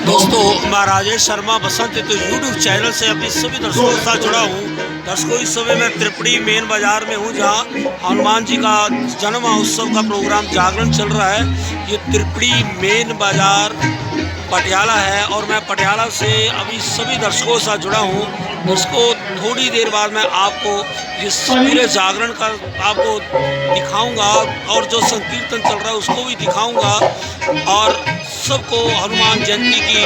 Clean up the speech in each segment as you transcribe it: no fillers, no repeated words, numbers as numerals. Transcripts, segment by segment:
दोस्तों मैं राजेश शर्मा बसंत तो यूट्यूब चैनल से अपनी सभी दर्शकों के साथ जुड़ा हूँ। दर्शकों इस समय मैं त्रिपुरी मेन बाज़ार में हूँ, जहाँ हनुमान जी का जन्म उत्सव का प्रोग्राम जागरण चल रहा है। ये त्रिपुरी मेन बाज़ार पटियाला है और मैं पटियाला से अभी सभी दर्शकों के साथ जुड़ा हूँ। दर्शकों थोड़ी देर बाद मैं आपको इस पूरे जागरण का आपको दिखाऊंगा और जो संकीर्तन चल रहा है उसको भी दिखाऊंगा और सबको हनुमान जयंती की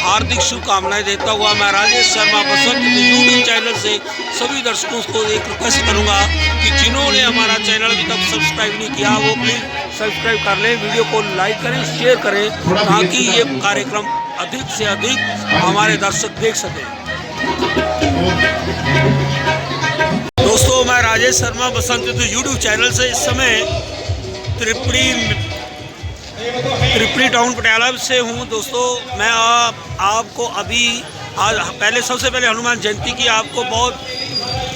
हार्दिक शुभकामनाएं देता हुआ मैं राजेश शर्मा बसंत यूट्यूब चैनल से सभी दर्शकों को एक रिक्वेस्ट करूंगा कि जिन्होंने हमारा चैनल अभी तक सब्सक्राइब नहीं किया वो प्लीज़ सब्सक्राइब कर लें, वीडियो को लाइक करें, शेयर करें, ताकि ये कार्यक्रम अधिक से अधिक हमारे दर्शक देख सकें। दोस्तों मैं राजेश शर्मा बसंत यूट्यूब चैनल से इस समय त्रिपुरी टाउन पटियाला से हूँ। दोस्तों मैं आपको अभी आज सबसे पहले हनुमान जयंती की आपको बहुत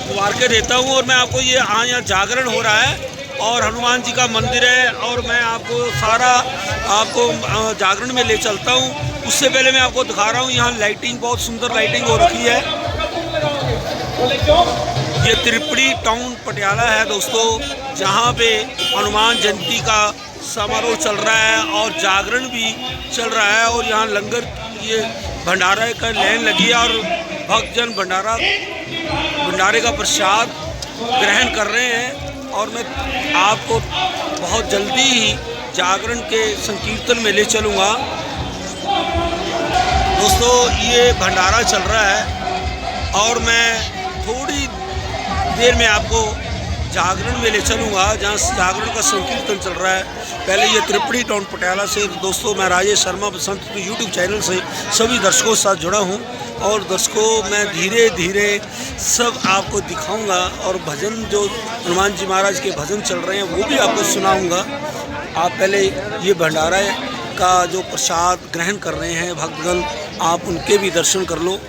मुबारकें देता हूँ और मैं आपको ये यहाँ जागरण हो रहा है और हनुमान जी का मंदिर है और मैं आपको सारा जागरण में ले चलता हूँ। उससे पहले मैं आपको दिखा रहा हूँ यहाँ लाइटिंग, बहुत सुंदर लाइटिंग हो रखी है। ये त्रिपुरी टाउन पटियाला है दोस्तों, जहाँ पे हनुमान जयंती का समारोह चल रहा है और जागरण भी चल रहा है और यहाँ लंगर ये भंडारा का लाइन लगी है और भक्तजन भंडारे का प्रसाद ग्रहण कर रहे हैं। और मैं आपको बहुत जल्दी ही जागरण के संकीर्तन में ले चलूँगा। दोस्तों ये भंडारा चल रहा है और मैं थोड़ी देर में आपको जागरण में ले चलूँगा, जहाँ जागरण का संकीर्तन चल रहा है। पहले ये त्रिपुरी टाउन पटियाला से दोस्तों मैं राजेश शर्मा बसंत यूट्यूब चैनल से सभी दर्शकों के साथ जुड़ा हूँ और दर्शकों मैं धीरे धीरे सब आपको दिखाऊंगा और भजन जो हनुमान जी महाराज के भजन चल रहे हैं वो भी आपको सुनाऊंगा। आप पहले ये भंडारा का जो प्रसाद ग्रहण कर रहे हैं भक्तगण, आप उनके भी दर्शन कर लो।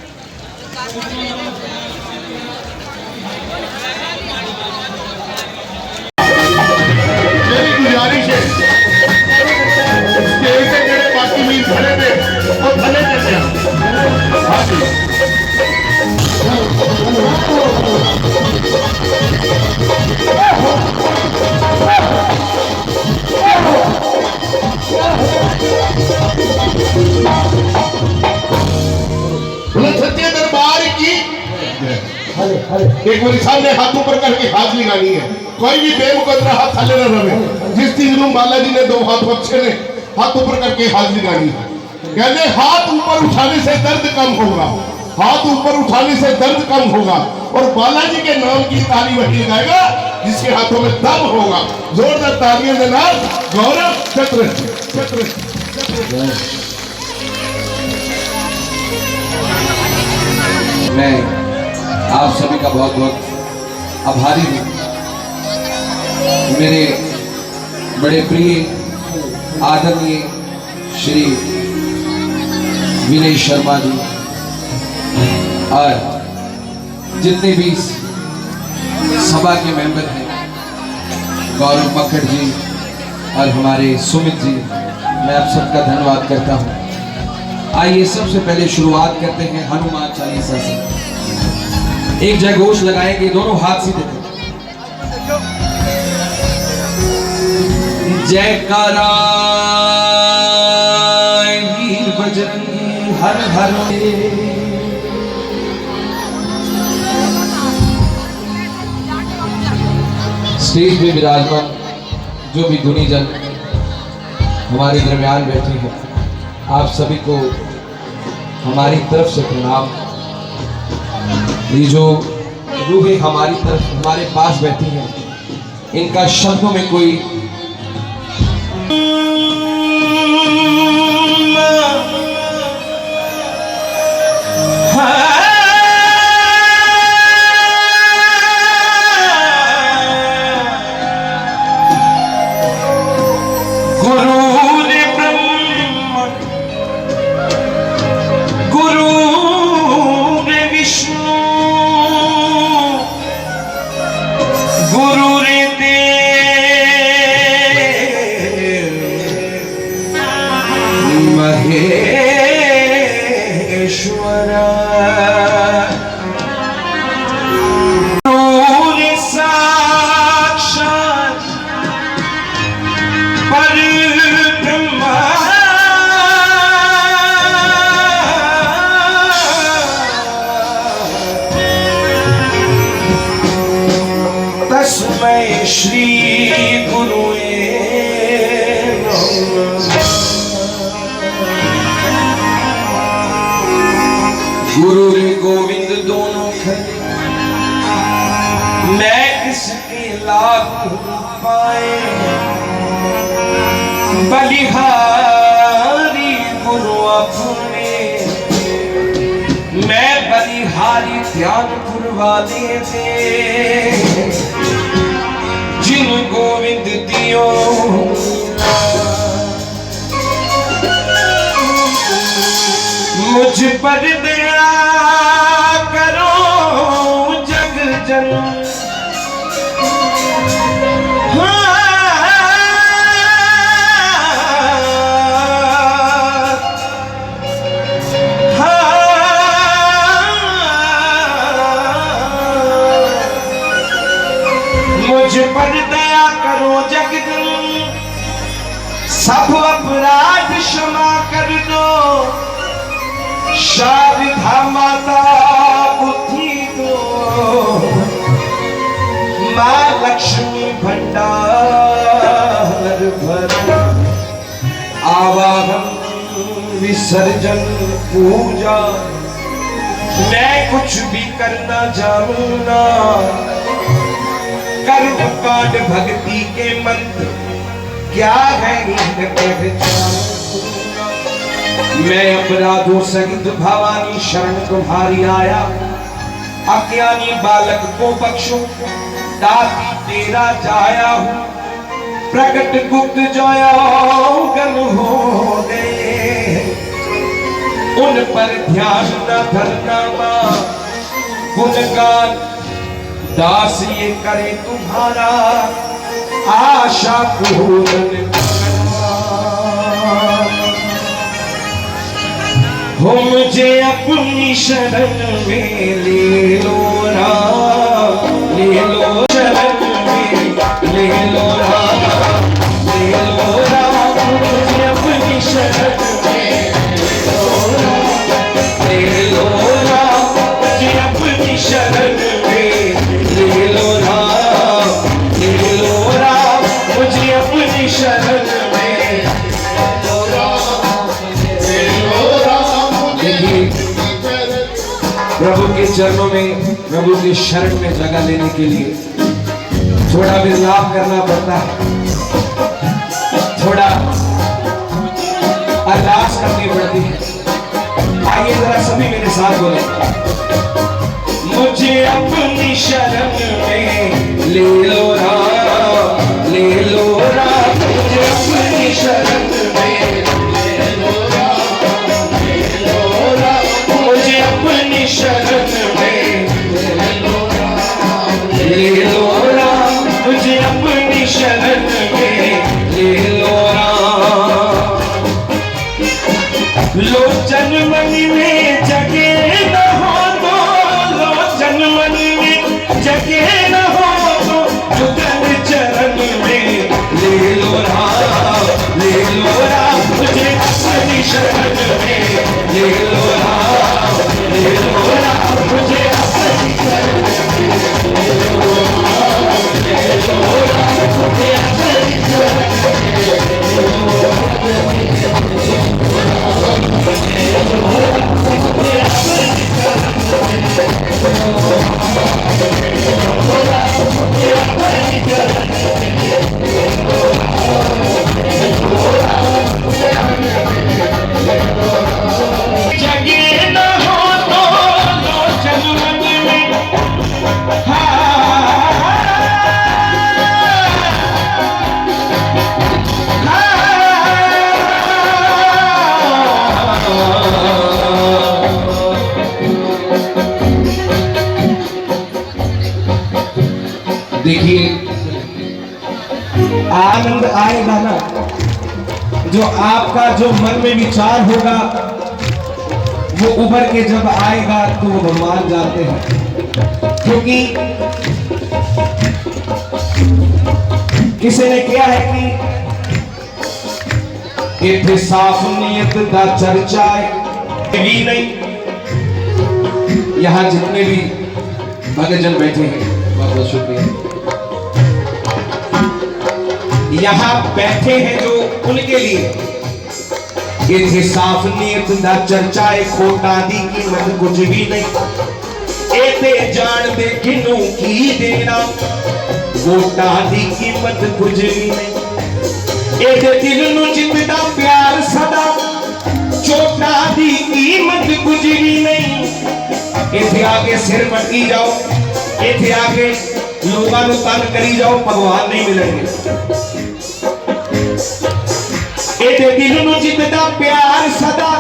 सच्चे दरबार की एक बार सामने हाथ ऊपर करके हाथ लगानी है। कोई भी बेमुकदरा हाथ थले न रहे। जिस चीज में बालाजी ने दो हाथ बख्शे ने हाथ ऊपर करके हाथ लगानी है। कहते हाथ ऊपर उठाने से दर्द कम होगा, हाथ ऊपर उठाने से दर्द कम होगा और बालाजी के नाम की ताली वही लगाएगा जिसके हाथों में दम होगा। जोरदार तालियों के साथ गौरव छत्र छत्र। मैं आप सभी का बहुत बहुत आभारी हूँ। मेरे बड़े प्रिय आदरणीय श्री विनय शर्मा जी और जितने भी सभा के मेंबर हैं, गौरव मक्खड़ जी और हमारे सुमित जी, मैं आप सबका धन्यवाद करता हूँ। आइए सबसे पहले शुरुआत करते हैं हनुमान चालीसा से। एक जयघोष लगाएंगे, दोनों हाथ सीधे करें। जयकारा वीर बजरंगी हर हर। स्टेज पे विराजमान जो भी गुणीजन हमारे दरमियान बैठे हैं, आप सभी को हमारी तरफ से प्रणाम। ये जो रूहें हमारी तरफ हमारे पास बैठी हैं, इनका शब्दों में कोई गुरु रे देव गुरु रे गोविंद दोनों खड़े, मैं किसके लागू पाए, बलिहारी गुरु अपने, मैं बलिहारी ध्यानपुर वाले थे, जिन गोविंद दियो मुझ पर दया करो जग जन, मुझ पर दया करो जग जन, सब अपराध क्षमा कर दो, शारदा माता बुद्धि दो, माँ लक्ष्मी भंडार भर, आवाहन विसर्जन पूजा, मैं कुछ भी करना जानूं ना, कर्म कांड भक्ति के मंत्र क्या है मैं अपराधों सहित भवानी शरण तुम्हारी आया, अज्ञानी बालक को बख्शो, दाती तेरा जाया हूँ, प्रकट गुप्त जोगन हो गए, उन पर ध्यान न धरना मां, गुणगान दास ये करे तुम्हारा, आशा पूर्ण हो, मुझे अपनी शरण में ले लो राम, ले लो शरण में ले लो राम, ले लो राम, मुझे अपनी शरण में ले लो राम, मुझे अपनी शरण में ले लो राम, ले लो राम, मुझे अपनी शरण में प्रभु के चरणों में, प्रभु के शरण में जगह लेने के लिए थोड़ा विलाप करना पड़ता है, थोड़ा अरदास करनी पड़ती है। आइए जरा सभी मेरे साथ बोले, मुझे अपनी शरण में ले लो राम, ले लो राम, मुझे अपनी शरण में ले लो राम, ले लो राम, मुझे अपनी शरण में ले लो राम, ले लो राम, मुझे अपनी शरण में ले लो राम, लोचन मन में जगे न हो तो, लोचन मन में जगे न हो तो, जुगल चरण में ले लो राम, ले लो राम, मुझे अपनी शरण में ले लो राम, ले लो राम, मुझे अपनी शरण में ले लो राम, ले लो राम, मुझे अपनी शरण में ले लो जगे न हो तो लोचन मन में, देखिए आनंद आएगा ना, जो आपका जो मन में विचार होगा वो उभर के जब आएगा तो वो भगवान जानते हैं, क्योंकि किसी ने किया है कि इतने साफ नियत का चर्चा भी नहीं। यहाँ जितने भी भक्तजन बैठे हैं बहुत बहुत शुक्रिया, यहाँ बैठे हैं जो उनके लिए इथे साफ नीयत दा चर्चा है, खोटा दी कीमत कुछ भी नहीं। एते जान दे किनू की देना, वोटा दी कीमत कुछ भी नहीं। एते दिल नू जितदा प्यार सदा, चोटा दी कीमत कुछ भी नहीं। इथे आके सिर मटकी जाओ, इथे आके लोगों को तंग करी जाओ, भगवान नहीं मिलेंगे। एते दिल नू जितदा प्यार सदा,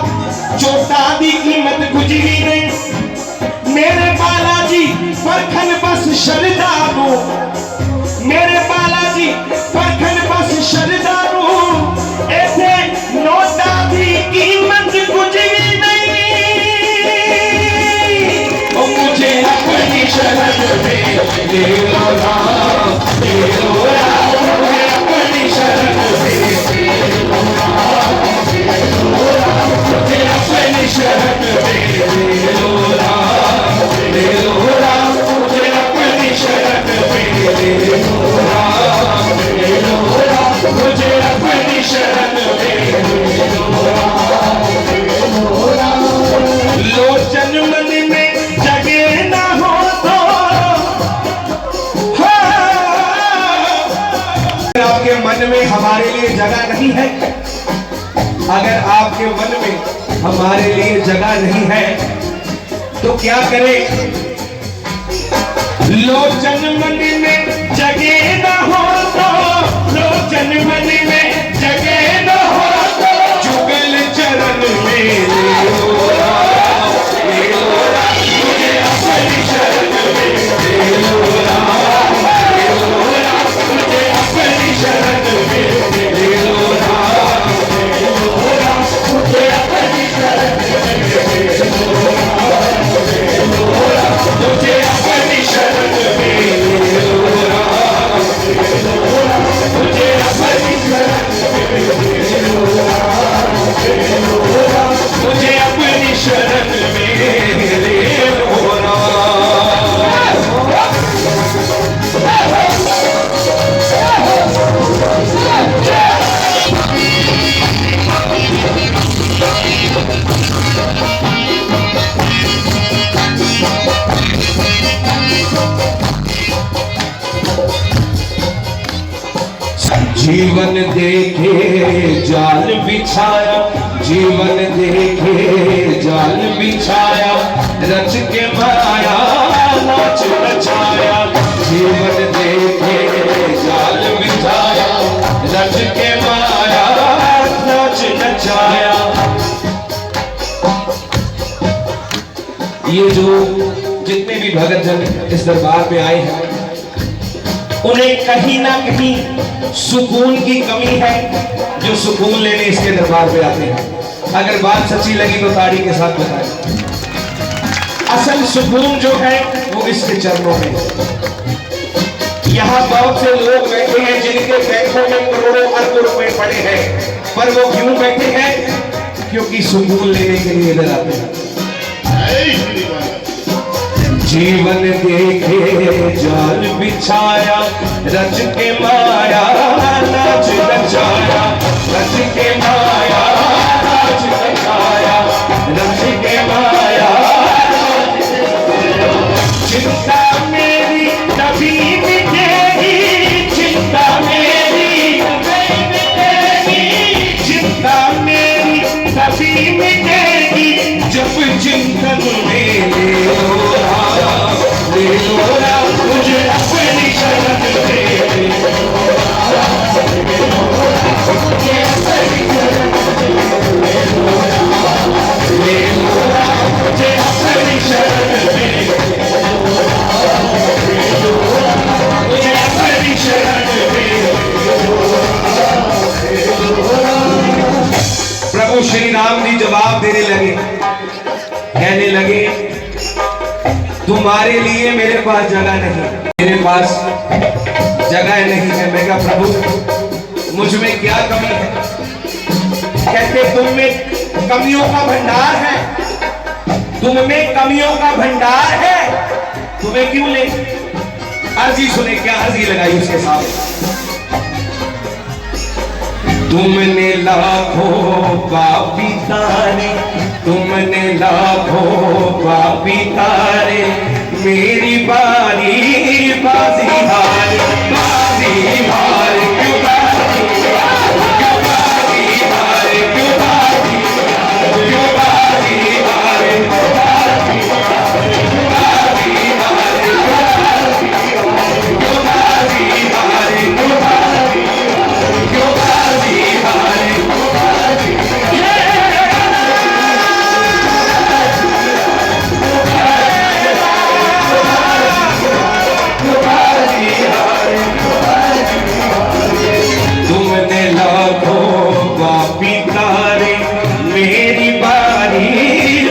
चोटा दी कीमत कुछ भी नहीं। मेरे बालाजी परखन बस शरदा नू, मेरे बालाजी परखन बस शरदा नू। एते नोटा दी कीमत कुछ भी नहीं। ओ मुझे अपनी शरण में ले लो राम, ले लो राम, मुझे अपनी शरण में ले लो राम, मुझे अपनी शरण में ले लो राम, ले लो राम, मुझे अपनी शरण में ले लो राम, ले लो राम, मुझे अपनी शरण में ले लो राम, लोचन मन में जगे ना हो तो आपके मन में हमारे लिए जगह नहीं है, अगर आपके मन में हमारे लिए जगह नहीं है तो क्या करें। लोचन मन में जगे ना हो तो, लोचन मन में जगे ना हो तो, जुगल चरण में ले लो राम, ले लो राम, मुझे अपनी शरण में ले लो राम, ले लो राम, मुझे अपनी शरण में ले लो राम, ले लो राम, मुझे अपनी शरण में ले लो राम, ले लो राम, मुझे अपनी शरण में ले लो राम, ले लो राम, मुझे अपनी शरण में ले लो राम, ले लो राम, मुझे अपनी शरण में ले लो जीवन देखे जाल बिछाया, जीवन देखे जाल बिछाया, रच के माया नाच नचाया। जीवन देखे जाल बिछाया, रच के माया नाच नचाया। ये जो जितने भी भगत जन इस दरबार पे आए हैं, उन्हें कहीं ना कहीं सुकून की कमी है, जो सुकून लेने इसके दरबार पे आते हैं। अगर बात सच्ची लगी तो ताड़ी के साथ बताएं। असल सुकून जो है वो इसके चरणों में। यहाँ बहुत से लोग बैठे हैं जिनके बैंकों में करोड़ों अरबों रुपए पड़े हैं, पर वो क्यों बैठे हैं? क्योंकि सुकून लेने के लिए इधर आते हैं। जीवन देखे जाल बिछाया, रच के माया नाच नचाया, रच के माया नाच नचाया, रच के माया। चिंता मेरी कभी मिटेगी, चिंता मेरी कभी मिटेगी, चिंता मेरी कभी मिटेगी, जब चिंतन में ले लो राम, ले लो राम, मुझे अपनी शरण में ले लो राम, ले लो राम, मुझे अपनी शरण में ले लो राम, ले लो राम, मुझे अपनी शरण में ले लो राम, ले लो राम, मुझे अपनी शरण में ले लो राम। प्रभु श्री राम जी जवाब देने लगे, कहने लगे तुम्हारे लिए मेरे पास जगह नहीं, मेरे पास जगह नहीं है। मैं कहा प्रभु मुझ में क्या कमी है? कहते तुम में कमियों का भंडार है, तुम में कमियों का भंडार है, तुम्हें क्यों ले? अर्जी सुने, क्या अर्जी लगाई उसके साथ? तुमने लाखों पापी तारे, तुमने लाखों पापी तारे, मेरी बारी बाजी हार, बाजी हार, क्यों बाजी हार, क्यों बाजी हार, क्यों बाजी हार, क्यों बाजी हार, क्यों बाजी हार, क्यों बाजी हार, क्यों बाजी हार, क्यों बाजी हार, क्यों बाजी हार, क्यों बाजी तुमने लाखों पापी तारे, मेरी बारी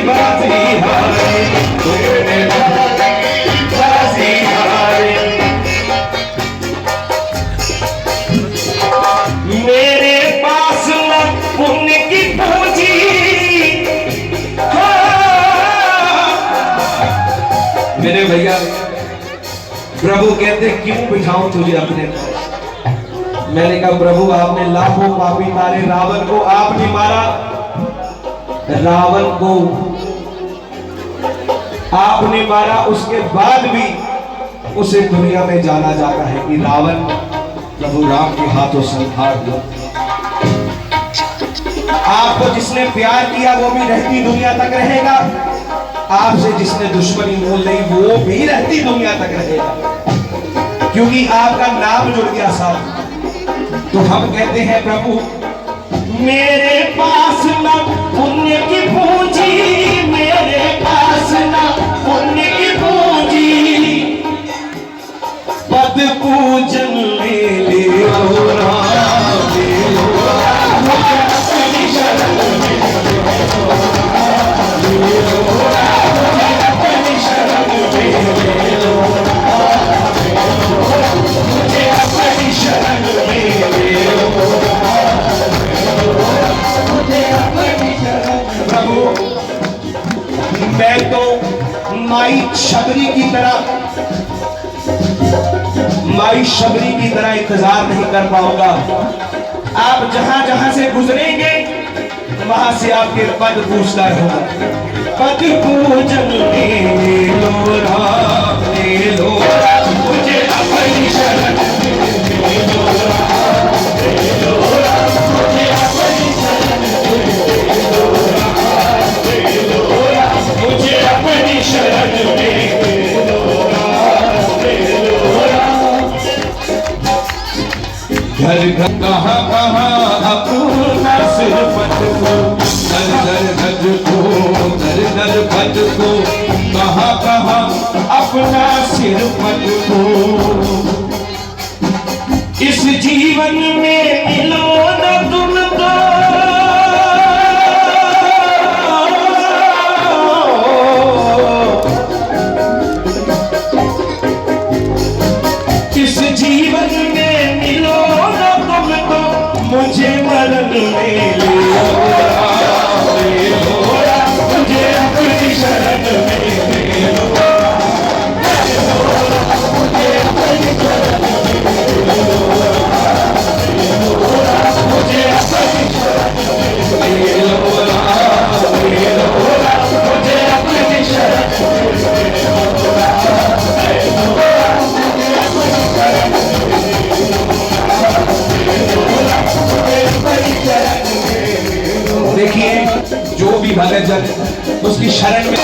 बाजी हारे, तुमने बाजी हारे, मेरे पास न पुण्य की पूंजी, मेरे भैया प्रभु कहते क्यों बिठाऊं तुझे अपने पास। मैंने कहा प्रभु आपने लाखों पापी मारे, रावण को आपने मारा, रावण को आपने मारा, उसके बाद भी उसे दुनिया में जाना जाता है कि रावण प्रभु राम के हाथों संहार हुआ। आपको जिसने प्यार किया वो भी रहती दुनिया तक रहेगा, आपसे जिसने दुश्मनी मोल ली वो भी रहती दुनिया तक रहेगा, क्योंकि आपका नाम जुड़ गया साथ। तो हम कहते हैं प्रभु मेरे पास न पुण्य की पूंजी, मेरे पास न पुण्य की पूंजी, पद पूजन ले लो राम, ले लो राम, अपनी शरण में ले लो राम, अपनी शरण में ले लो राम, मुझे अपनी शरण में ले लो प्रभु। मैं तो माई शबरी की तरह इंतजार नहीं कर पाऊंगा। आप जहां जहां से गुजरेंगे वहां से आपके पद पूछता होगा, पद पूजन ले लो राम, ले लो राम, मुझे अपनी शरण में ले लो राम, ले लो राम, मुझे अपनी शरण में ले लो राम, ले लो राम, मुझे अपनी शरण में ले लो राम, ले लो राम। घर घर कहाँ कहाँ अपना सिर पट को, दर दर गज को, दर दर पट को, कहाँ कहाँ अपना सिर पट को। इस जीवन में मिलो न तुमको, इस जीवन में मिलो न तुमको, मुझे मरण में ले लो राम, ले लो राम, मुझे अपनी शरण में ले लो राम, ले लो राम, मुझे अपनी शरण में ले लो राम, ले लो राम, मुझे अपनी शरण में ले लो राम, ले लो राम, मुझे अपनी शरण में ले लो राम, ले लो राम, मुझे अपनी शरण में ले लो राम, ले लो राम, मुझे अपनी शरण में ले लो। देखिए जो भी भगत जन उसकी शरण में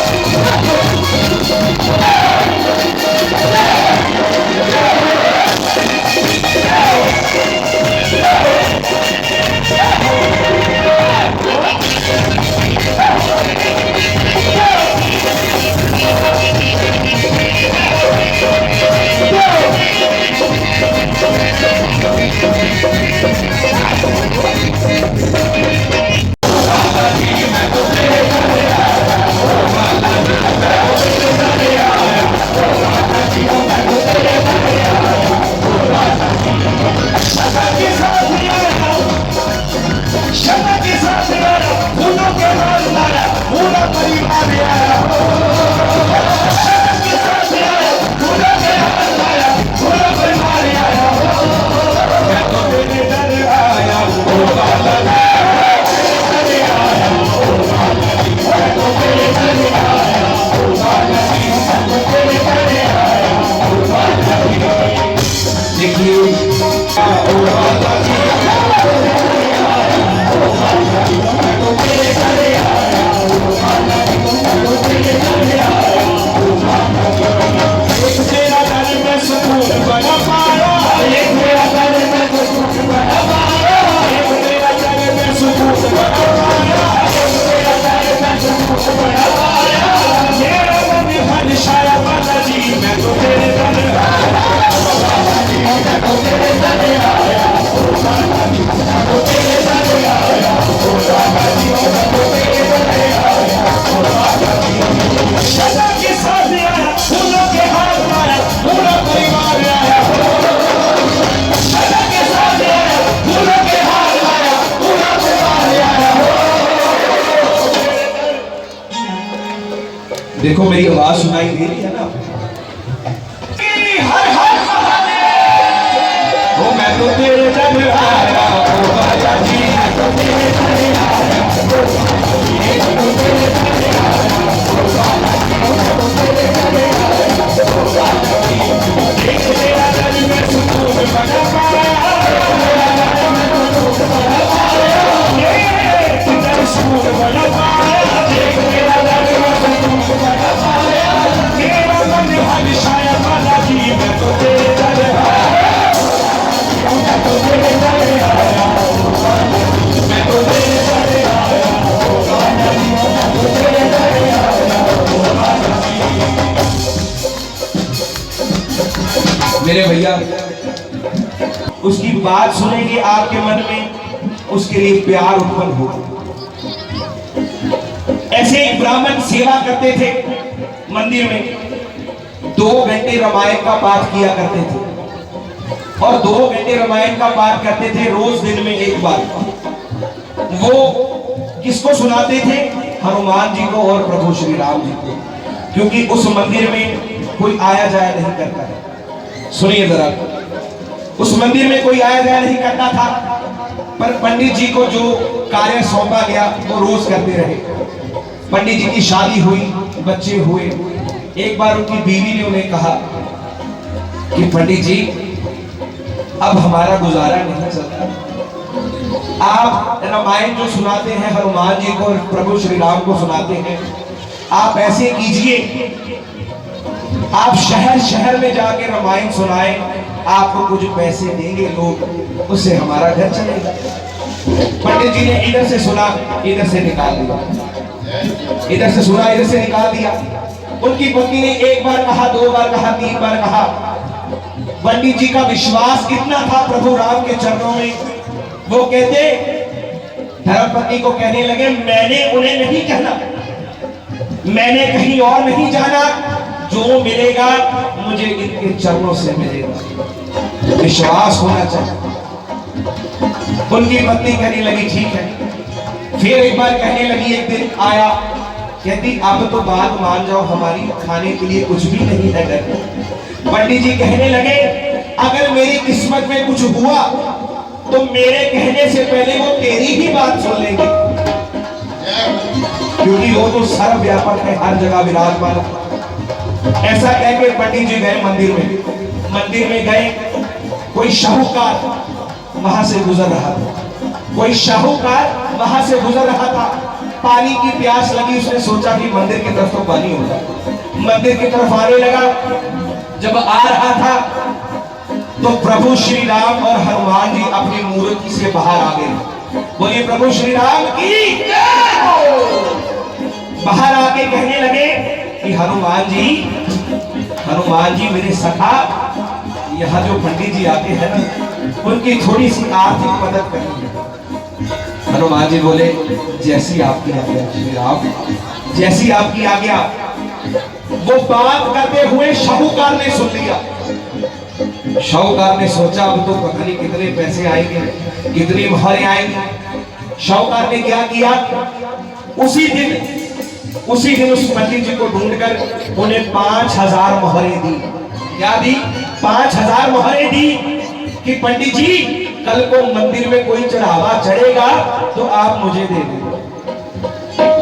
देखो मेरी आवाज सुनाई दे रही है ना? हर हर महादेव। ओ मैं तो तेरे दर आया, ओ बाबा जी मैं तो तेरे दर आया, ओ बाबा जी मैं तो तेरे दर आया, ओ बाबा जी मैं तो तेरे दर आया, ओ बाबा जी देख तेरा दर में सुकून बना पाया, तेरा दर में सुकून बना पाया, तेरा सुकून बना पाया, देख तेरा दर में सुकून बना पाया, तेरा मन हमेशा बाला जी मैं तो तेरे दर आया, मैं तो तेरे दर आया, मैं तो तेरे दर आया, मैं तो तेरे दर आया। मेरे भैया, उसकी बात सुनेंगे आपके मन में, उसके लिए प्यार उत्पन्न हो। ऐसे एक ब्राह्मण सेवा करते थे मंदिर में, 2 घंटे रामायण का पाठ किया करते थे और 2 घंटे रामायण का पाठ करते थे रोज दिन में एक बार। वो किसको सुनाते थे? हनुमान जी को और प्रभु श्री राम जी को, क्योंकि उस मंदिर में कोई आया जाया नहीं करता है। सुनिए जरा, उस मंदिर में कोई आया जाया नहीं करता था, पर पंडित जी को जो कार्य सौंपा गया वो रोज करते रहे। पंडित जी की शादी हुई, बच्चे हुए। एक बार उनकी बीवी ने उन्हें कहा कि पंडित जी अब हमारा गुजारा नहीं चलता, आप रामायण जो सुनाते हैं हनुमान जी को और प्रभु श्री राम को सुनाते हैं, आप ऐसे कीजिए, आप शहर शहर में जाके रामायण सुनाएं, आपको कुछ पैसे देंगे लोग, उससे हमारा घर चलेगा। पंडित जी ने इधर से सुना, इधर से निकाल दिया, इधर से सुना, इधर से निकाल दिया। उनकी पत्नी ने एक बार कहा, 2 बार कहा, 3 बार कहा। पंडित जी का विश्वास कितना था प्रभु राम के चरणों में, वो कहते, धर्मपत्नी को कहने लगे, मैंने उन्हें नहीं कहना, मैंने कहीं और नहीं जाना, जो मिलेगा मुझे इनके चरणों से मिलेगा, विश्वास होना चाहिए। उनकी पत्नी कहने लगी ठीक है। फिर एक बार कहने लगी, एक दिन आया, कहती अब तो बात मान जाओ, हमारी खाने के लिए कुछ भी नहीं है घर। पंडित जी कहने लगे, अगर मेरी किस्मत में कुछ हुआ तो मेरे कहने से पहले वो तेरी ही बात सुन लेंगे, क्योंकि वो तो सर्वव्यापक है, हर जगह विराजमान। ऐसा कहकर पंडित जी गए मंदिर में। मंदिर में गए, कोई शाहूकार वहां से गुजर रहा था, कोई शाहूकार वहां से गुजर रहा था। पानी की प्यास लगी, उसने सोचा कि मंदिर की तरफ तो पानी होगा, मंदिर की तरफ आने लगा। जब आ रहा था तो प्रभु श्री राम और हनुमान जी अपनी मूर्ति से बाहर आ गए। बोलिए प्रभु श्री राम की जय। बाहर आके कहने लगे कि हनुमान जी मेरे सखा, यहाँ जो पंडित जी आते हैं ना, उनकी थोड़ी सी आर्थिक मदद करनी है। हनुमान जी बोले, जैसी आपकी आज्ञा श्री राम, जैसी आपकी आज्ञा। वो बात करते हुए शाहूकार ने सुन लिया। शाहूकार ने सोचा अब तो पता नहीं कितने पैसे आएंगे, कितनी मोहरें आएंगी। शाहूकार ने क्या किया, उसी दिन उस पंडित जी को ढूंढकर उन्हें 5000 मोहरें दी। क्या दी? 5000 मोहरें दी कि पंडित जी कल को मंदिर में कोई चढ़ावा चढ़ेगा तो आप मुझे दे देना,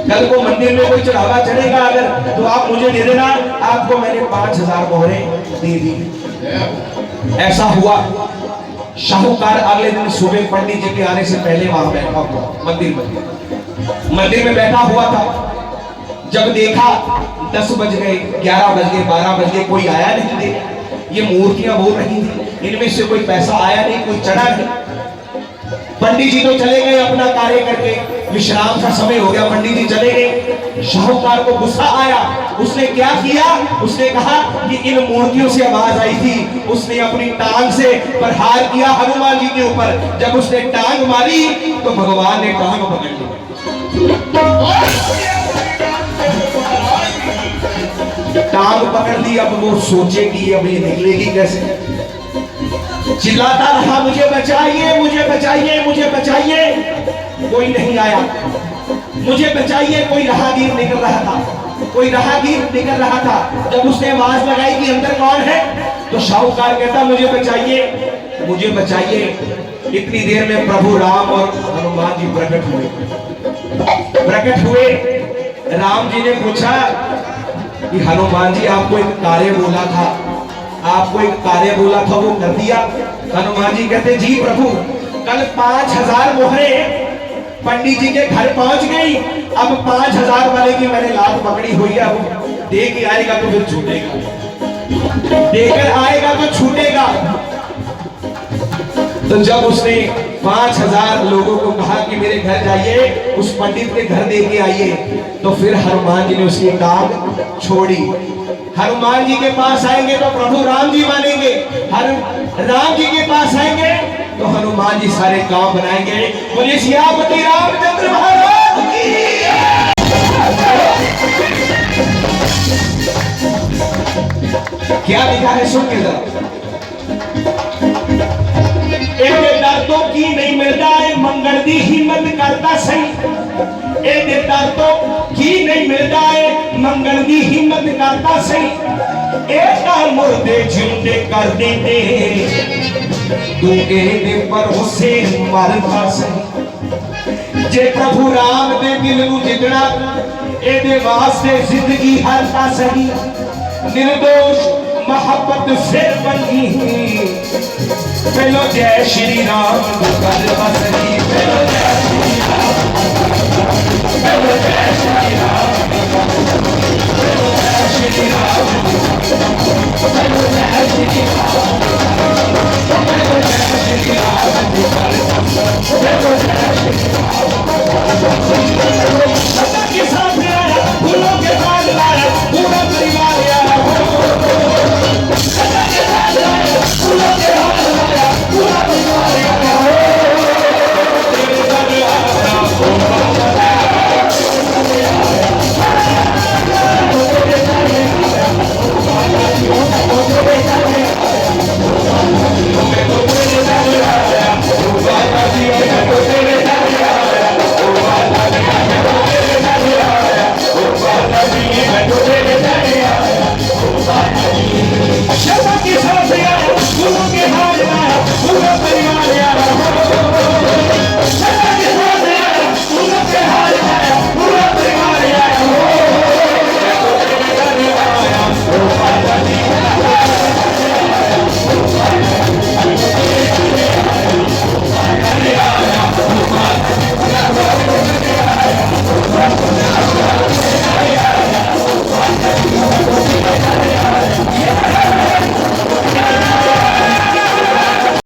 कल को मंदिर में कोई चढ़ावा चढ़ेगा अगर तो आप मुझे दे देना। आपको मैंने 5000 मोहरें दे दी। ऐसा हुआ। शाहूकार अगले दिन सुबह पंडित जी के आने से पहले वहां बैठा हुआ मंदिर में बैठा हुआ था। जब देखा 10 बज गए, 11 बज गए, 12 बज गए, कोई आया नहीं देखा। ये मूर्तियां बोल रही थी, इनमें से कोई पैसा आया नहीं, कोई चढ़ा नहीं। पंडित जी तो चले गए अपना कार्य करके, विश्राम का समय हो गया, पंडित जी चले गए। शाहूकार को गुस्सा आया। उसने क्या किया? उसने कहा कि इन मूर्तियों से आवाज आई थी। उसने अपनी टांग से प्रहार किया हनुमान जी के ऊपर। जब उसने टांग मारी तो भगवान ने टांग पकड़ ली। टांग पकड़ ली। अब वो सोचेगी अब ये निकलेगी कैसे। चिल्लाता रहा, मुझे बचाइए, मुझे बचाइए, मुझे बचाइए। कोई नहीं आया। मुझे बचाइए, कोई राहगीर निकल रहा था। कोई राहगीर निकल रहा था। जब उसने आवाज लगाई कि अंदर कौन है, तो शाहूकार कहता मुझे बचाइए, मुझे बचाइए। इतनी देर में प्रभु राम और हनुमान जी प्रकट हुए। राम जी ने पूछा कि हनुमान जी आपको एक कार्य बोला था, आपको एक कार्य बोला था, वो कर दिया? हनुमान जी कहते जी प्रभु, कल 5000 मोहरे पंडित जी के घर पहुंच गई। अब 5000 वाले की मैंने लात पकड़ी हुई है, वो दे के आएगा तो फिर छूटेगा, देकर आएगा तो छूटेगा। तो जब उसने 5000 लोगों को कहा कि मेरे घर जाइए, उस पंडित के घर दे के आइए, तो फिर हनुमान जी ने उसकी टांग छोड़ी। हनुमान जी के पास आएंगे तो प्रभु राम जी मानेंगे, राम जी के पास आएंगे तो हनुमान जी सारे काम बनाएंगे। बोलिए सियापति रामचंद्र महाराज की। क्या लिखा है सुन के जरा। दर्दों की नहीं मिलता है, मंगल दी हिम्मत करता सही। एक दर्दों की नहीं मिलता है, मंगल दी हिम्मत करता सही। एक मुर्दे जिंदे कर देते, तू ए पर उसे मरता सही। जे प्रभु राम दे दिल नू जितना, ए वास्ते जिंदगी हरता सही। निर्दोष मोहब्बत से बनी, पहलो जय श्री राम कर बसनी, पहलो जय श्री राम, पहलो जय श्री